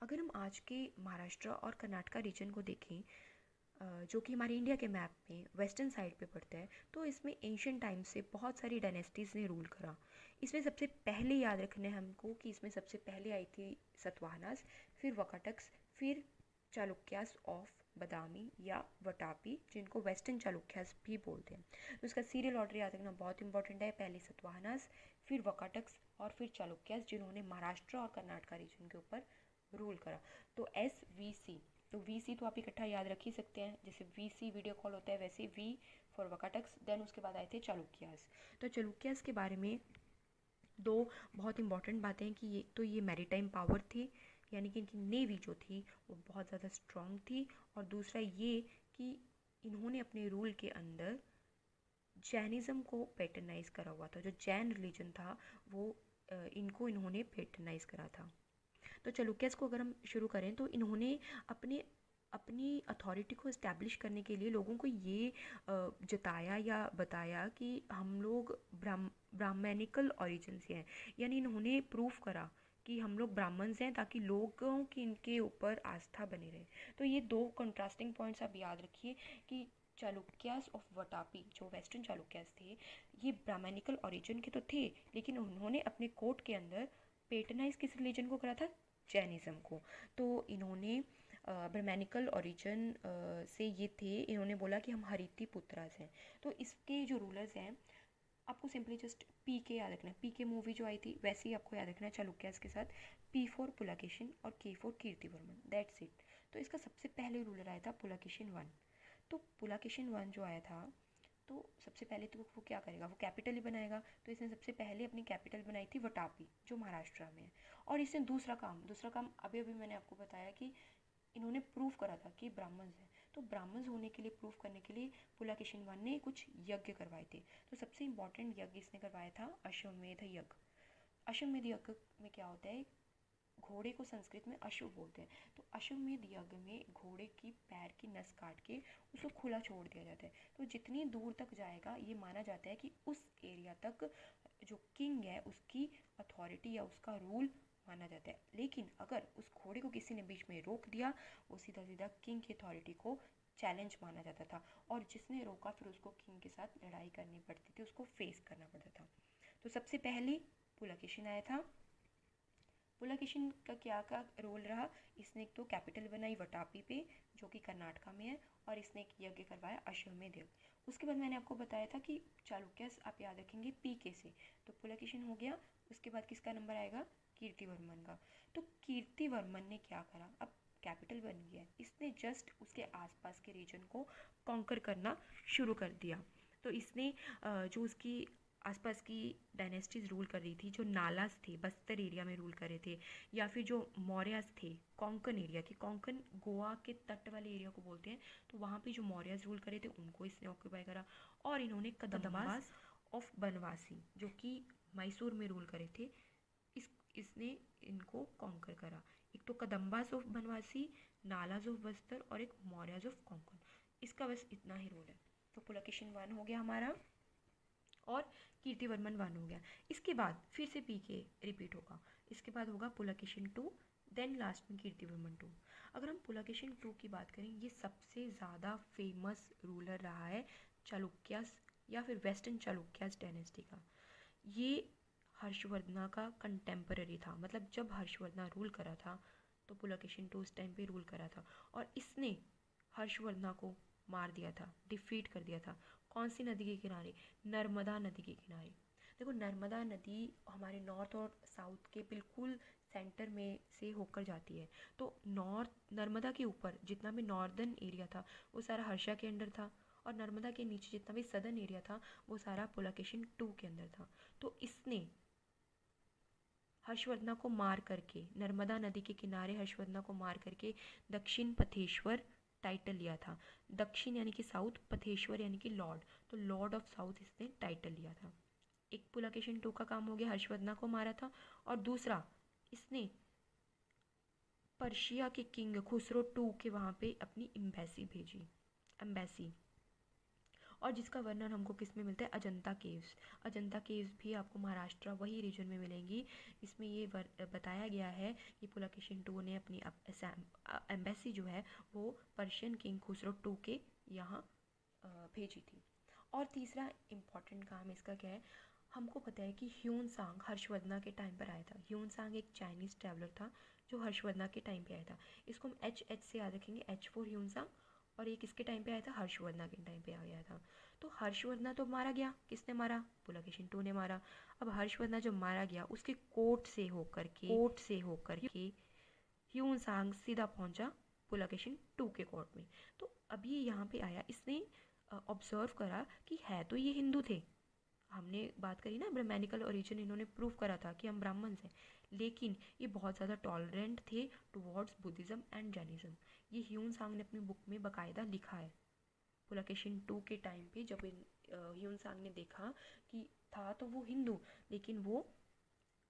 अगर हम आज के महाराष्ट्र और कर्नाटका रीजन को देखें, जो कि हमारे इंडिया के मैप में वेस्टर्न साइड पे पड़ता है, तो इसमें एंशियंट टाइम से बहुत सारी डायनेस्टीज़ ने रूल करा। इसमें सबसे पहले याद रखना है हमको कि इसमें सबसे पहले आई थी सतवाहनास, फिर वकाटक्स, फिर चालुक्यास ऑफ बदामी या वटापी, जिनको वेस्टर्न चालुक्यास भी बोलते हैं। तो इसका सीरियल ऑर्डर याद रखना बहुत इंपॉर्टेंट है। पहले सतवाहनास, फिर वकाटक्स और फिर चालुक्यास, जिन्होंने महाराष्ट्र और कर्नाटका रीजन के ऊपर रूल करा। तो SVC, तो VC तो आप इकट्ठा याद रख ही सकते हैं, जैसे VC वीडियो कॉल होता है वैसे V फॉर वकाटक्स। देन उसके बाद आए थे चालुक्यास। तो चालुक्यास के बारे में दो बहुत इंपॉर्टेंट बातें हैं कि ये मैरीटाइम पावर थी, यानी कि इनकी नेवी जो थी वो बहुत ज़्यादा स्ट्रांग थी। और दूसरा ये कि इन्होंने अपने रूल के अंदर जैनिज़्म को पैटर्नाइज करा हुआ था। जो जैन रिलीजन था वो इन्होंने पैटर्नाइज करा था। तो चालुक्यस को अगर हम शुरू करें तो इन्होंने अपने अपनी अथॉरिटी को इस्टेब्लिश करने के लिए लोगों को ये जताया या बताया कि हम लोग ब्राह्मणिकल ओरिजिन से हैं। यानी इन्होंने प्रूफ करा कि हम लोग ब्राह्मण्स हैं, ताकि लोगों की इनके ऊपर आस्था बनी रहे। तो ये दो कंट्रास्टिंग पॉइंट्स आप याद रखिए कि चालुक्यास ऑफ वटापी, जो वेस्टर्न चालुक्यास थे, ये ब्राह्मणिकल ओरिजिन के तो थे, लेकिन उन्होंने अपने कोर्ट के अंदर पेटर्नाइज किस रिलीजन को करा था? जैनिज़्म को। तो इन्होंने ब्राह्मणिकल ओरिजिन से ये थे, इन्होंने बोला कि हम हरिति पुत्रास हैं। तो इसके जो रूलर्स हैं, आपको सिंपली जस्ट PK याद रखना है। PK मूवी जो आई थी वैसे ही आपको याद रखना है चालुक्यास के साथ। P फॉर पुलाकेशिन और K for Kirtivarman, that's it. तो इसका सबसे पहले रूलर आया था पुलाकेशिन वन। तो पुलाकेशिन वन जो आया था, तो सबसे पहले तो वो क्या करेगा, वो कैपिटल ही बनाएगा। तो इसने सबसे पहले अपनी कैपिटल बनाई थी वटापी, जो महाराष्ट्र में है। और इसने दूसरा काम अभी अभी मैंने आपको बताया कि इन्होंने प्रूफ करा था कि ब्राह्मण्स हैं। तो ब्राह्मण्स होने के लिए प्रूफ करने के लिए पुलाकेशिन वन ने कुछ यज्ञ करवाए थे। तो सबसे इंपॉर्टेंट यज्ञ इसने करवाया था अश्वमेध यज्ञ। अश्वमेध यज्ञ में क्या होता है, घोड़े को संस्कृत में अश्व बोलते हैं। तो अश्वमेध यज्ञ में घोड़े की पैर की नस काट के उसको खुला छोड़ दिया जाता है। तो जितनी दूर तक जाएगा ये माना जाता है कि उस एरिया तक जो किंग है उसकी अथॉरिटी या उसका रूल माना जाता है। लेकिन अगर उस घोड़े को किसी ने बीच में रोक दिया, वो सीधा सीधा किंग की अथॉरिटी को चैलेंज माना जाता था। और जिसने रोका फिर उसको किंग के साथ लड़ाई करनी पड़ती थी, उसको फेस करना पड़ता था। तो सबसे पहले पुलकेशिन आया था। पुलकेशिन का क्या रोल रहा, इसने एक तो कैपिटल बनाई वटापी पे, जो कि कर्नाटका में है, और इसने एक यज्ञ करवाया अश्वमेध यज्ञ। उसके बाद मैंने आपको बताया था कि चालुक्यस आप याद रखेंगे PK से। तो पुलकेशिन हो गया, उसके बाद किसका नंबर आएगा? कीर्तिवर्मन का। तो कीर्तिवर्मन ने क्या करा, अब कैपिटल बन गया है, इसने जस्ट उसके आसपास के रीजन को कॉन्कर करना शुरू कर दिया। तो इसने जो उसकी आसपास की डायनेस्टीज रूल कर रही थी, जो नालास थे बस्तर एरिया में रूल कर रहे थे, या फिर जो मौर्यास थे कोंकण एरिया के, कोंकण गोवा के तट वाले एरिया को बोलते हैं, तो वहाँ पे जो मौर्यास रूल करे थे उनको इसने ऑक्यूपाई करा। और इन्होंने कदम्बास ऑफ बनवासी, जो कि मैसूर में रूल करे थे, इसने इनको कॉन्कर करा। एक तो कदम्बास ऑफ बनवासी, नालाज ऑफ बस्तर और एक मौर्याज ऑफ कोंकण। इसका बस इतना ही रोल है। तो पुलकेशिन वन हो गया हमारा और कीर्तिवर्मन वन हो गया। इसके बाद फिर से PK रिपीट होगा, इसके बाद होगा पुलकेशिन टू, देन लास्ट में कीर्तिवर्मन टू। अगर हम पुलकेशिन टू की बात करें, ये सबसे ज़्यादा फेमस रूलर रहा है चालुक्यास या फिर वेस्टर्न चालुक्यास डायनेस्टी का। ये हर्षवर्धना का कंटेम्पररी था, मतलब जब हर्षवर्धना रूल करा था तो पुलकेशिन टू उस टाइम पे रूल करा था, और इसने हर्षवर्धना को मार दिया था, डिफीट कर दिया था। कौन सी नदी के किनारे? नर्मदा नदी के किनारे। देखो, नर्मदा नदी हमारे नॉर्थ और साउथ के बिल्कुल सेंटर में से होकर जाती है। तो नॉर्थ नर्मदा के ऊपर जितना भी नॉर्दर्न एरिया था वो सारा हर्षा के अंडर था, और नर्मदा के नीचे जितना भी सदर्न एरिया था वो सारा पुलकेशिन टू के अंदर था। तो इसने हर्षवर्धना को मार करके, नर्मदा नदी के किनारे हर्षवर्धना को मार करके दक्षिण पथेश्वर टाइटल लिया था। दक्षिण यानी कि साउथ, पथेश्वर यानी कि लॉर्ड, तो लॉर्ड ऑफ साउथ इसने टाइटल लिया था। एक पुलकेशिन टू का काम हो गया, हर्षवर्धना को मारा था। और दूसरा, इसने पर्शिया के किंग खुसरो टू के वहाँ पे अपनी एम्बेसी भेजी, एम्बेसी। और जिसका वर्णन हमको किस में मिलता है, अजंता केव्स। अजंता केव्स भी आपको महाराष्ट्र वही रीजन में मिलेंगी। इसमें ये बताया गया है कि पुलकेशिन II ने अपनी एम्बेसी जो है वो पर्शियन किंग खुसरो II के यहाँ भेजी थी। और तीसरा इम्पॉर्टेंट काम इसका क्या है, हमको पता है कि ह्यून सांग हर्षवर्धना के टाइम पर आया था। ह्यून सांग एक चाइनीज़ ट्रैवलर था जो हर्षवर्धना के टाइम पे आया था। इसको हम H से याद रखेंगे, H फॉर ह्यून सांग। और ये किसके टाइम पे आया था, हर्षवर्धना के टाइम पे आया था। तो हर्षवर्धना तो मारा गया, किसने मारा, पुलकेशिन II ने मारा। अब हर्षवर्धना जो मारा गया उसके कोर्ट से होकर के ह्यून सांग सीधा पहुंचा पुलकेशिन II के कोर्ट में। तो अभी यहाँ पे आया, इसने ऑब्जर्व करा कि है तो ये हिंदू थे, हमने बात करी ना ब्राह्मणिकल ओरिजिन, इन्होंने प्रूव करा था कि हम ब्राह्मण हैं, लेकिन ये बहुत ज़्यादा टॉलरेंट थे टुवर्ड्स बुद्धिज़्म एंड जैनिज़्म। ये ह्यून सांग ने अपनी बुक में बाकायदा लिखा है। पुलकेशिन II के टाइम पे जब ह्यून सांग ने देखा कि था तो वो हिंदू, लेकिन वो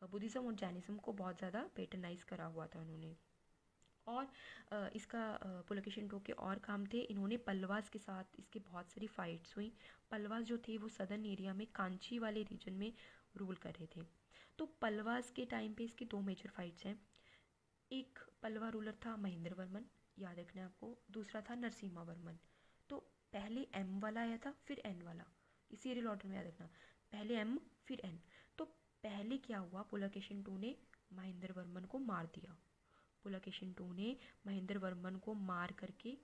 बुद्धिज़्म और जैनिज़्म को बहुत ज़्यादा पेटर्नाइज करा हुआ था उन्होंने। और इसका पुलकेशिन II के और काम थे, इन्होंने पल्लवास के साथ इसकी बहुत सारी फाइट्स हुई। पल्लवास जो थे वो सदर्न एरिया में कांची वाले रीजन में रूल कर रहे थे। तो पल्लवास के टाइम पे इसकी दो मेजर फाइट्स हैं। एक पल्लवा रूलर था महेंद्र वर्मन, याद रखना है आपको। दूसरा था नरसिम्हा वर्मन। तो पहले M वाला आया था, फिर N वाला, इस सीरियल ऑर्डर में याद रखना, पहले M फिर N। तो पहले क्या हुआ, पुलकेशिन II ने महेंद्र वर्मन को मार दिया। पुलकेशिन II ने महेंद्र वर्मन को मार करके,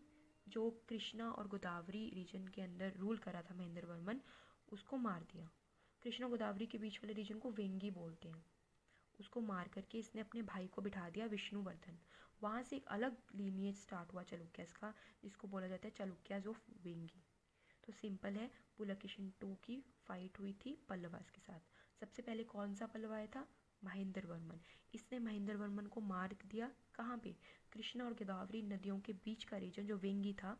जो कृष्णा और गोदावरी रीजन के अंदर रूल करा था महेंद्र वर्मन, उसको मार दिया। कृष्णा गोदावरी के बीच वाले रीजन को वेंगी बोलते हैं। उसको मार करके इसने अपने भाई को बिठा दिया विष्णुवर्धन। वहाँ से एक अलग लीनिएज स्टार्ट हुआ चालुक्यास का, जिसको बोला जाता है चालुक्यास ऑफ वेंगी। तो सिंपल है, पुलकेशिन II की फाइट हुई थी पल्लवास के साथ। सबसे पहले कौन सा पल्लवा आया था, महेंद्र वर्मन। इसने महेंद्र वर्मन को मार दिया, कहाँ पे, कृष्णा और गोदावरी नदियों के बीच का रीजन जो वेंगी था,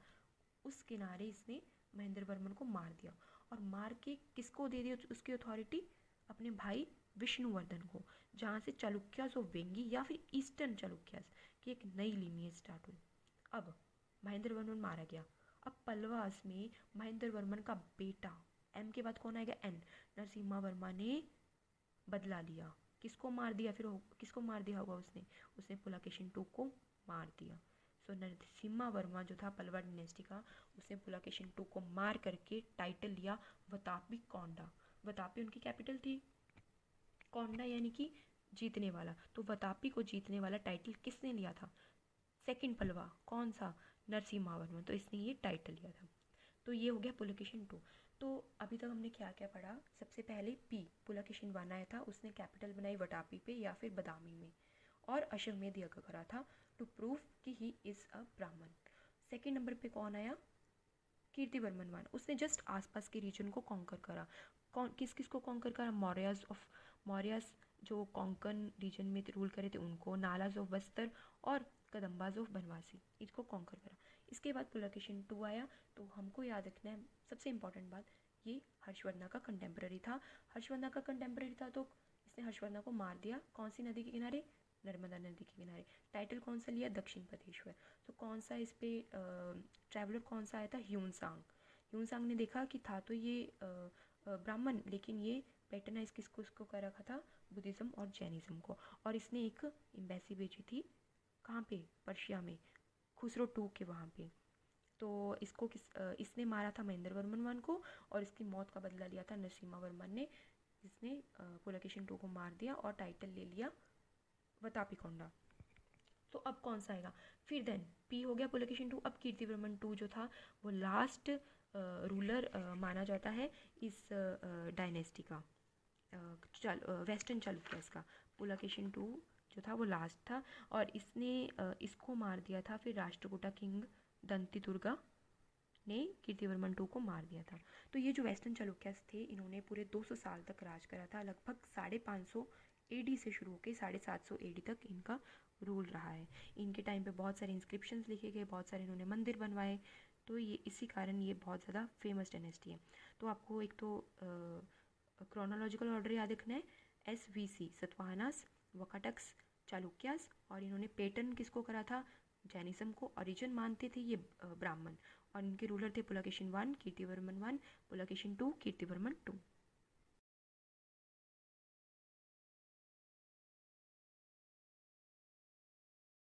उस किनारे इसने महेंद्र वर्मन को मार दिया। और मार के किसको दे दिया उसकी अथॉरिटी, अपने भाई विष्णुवर्धन को, जहाँ से चालुक्यास ऑफ वेंगी या फिर ईस्टर्न चालुक्यास की एक नई लीनिएज स्टार्ट हुई। अब महेंद्र वर्मन मारा गया। अब पल्लवास में महेंद्र वर्मन का बेटा, M के बाद कौन आएगा, N, नरसिम्हा वर्मा ने बदला लिया। किसको मार दिया, फिर किसको मार दिया होगा उसने, उसने पुलकेशिन II को मार दिया। सो नरसिम्हा वर्मा जो था पल्लवा डिनेस्टी का, उसने पुलकेशिन II को मार करके टाइटल लिया वतापी कोंडा। वतापी उनकी कैपिटल थी, कोंडा यानी कि जीतने वाला। तो वतापी को जीतने वाला टाइटल किसने लिया था, सेकंड पल्लवा, कौन सा, नरसिम्हा वर्मा। तो इसने ये टाइटल लिया था। तो ये हो गया पुलकेशिन II। तो अभी तक हमने क्या क्या पढ़ा, सबसे पहले पुलकेशिन I आया था, उसने कैपिटल बनाई वटापी पे या फिर बदामी में, और अश्वमेध यज्ञ करा था टू प्रूव कि ही इज़ अ ब्राह्मण। सेकेंड नंबर पे कौन आया, कीर्तिवर्मन I, उसने जस्ट आसपास के रीजन को कॉन्कर करा। किस किस को कॉन्कर करा, मौर्यास जो कोंकण रीजन में रूल करे थे उनको, नालाज ऑफ बस्तर और कदम्बाज ऑफ बनवासी, इसको कॉन्कर करा। इसके बाद पुलकेशिन II आया। तो हमको याद रखना है सबसे इम्पॉर्टेंट बात, ये हर्षवर्धना का कंटेम्प्रेरी था। हर्षवर्धना का कंटेम्प्रेरी था तो इसने हर्षवर्धना को मार दिया, कौन सी नदी के किनारे, नर्मदा नदी के किनारे। टाइटल कौन सा लिया, दक्षिण पदेश्वर। तो कौन सा इस पे ट्रैवलर कौन सा आया था, ह्यून सांग। ह्यून सांग ने देखा कि था तो ये ब्राह्मण, लेकिन ये पैटर्नाइज किसको कर रखा था, बुद्धिज़्म और जैनिज़्म को। और इसने एक एम्बेसी भेजी थी, कहाँ पे, पर्शिया में, खुसरो II के वहाँ पे। तो इसने मारा था महेंद्र वर्मन I को, और इसकी मौत का बदला लिया था नरसिम्हा वर्मन ने, जिसने पुलकेशिन II को मार दिया और टाइटल ले लिया वतापी कोंडा। तो अब कौन सा आएगा, फिर देन P हो गया पुलकेशिन II। अब कीर्तिवर्मन II जो था वो लास्ट रूलर माना जाता है इस डायनेस्टी का, वेस्टर्न चालुक्यास का। पुलकेशिन II जो था वो लास्ट था, और इसने इसको मार दिया था फिर राष्ट्रकूटा किंग दंतिदुर्गा ने कीर्तिवर्मन II को मार दिया था। तो ये जो वेस्टर्न चालुक्यास थे, इन्होंने पूरे 200 साल तक राज करा था। लगभग 550 AD से शुरू होकर 750 AD तक इनका रूल रहा है। इनके टाइम पे बहुत सारे इंस्क्रिप्शंस लिखे गए, बहुत सारे इन्होंने मंदिर बनवाए। तो ये इसी कारण ये बहुत ज़्यादा फेमस डायनेस्टी है। तो आपको एक तो क्रोनोलॉजिकल ऑर्डर याद रखना है, SVC सतवाहनास, वकाटक्स, चालुक्यास, और इन्होंने पेटर्न किसको करा था, जैनिज्म को ओरिजिन मानते थे ये ब्राह्मण, और इनके रूलर थे पुलकेशिन 1 कीर्तिवर्मन 1, पुलकेशिन 2 कीर्तिवर्मन 2।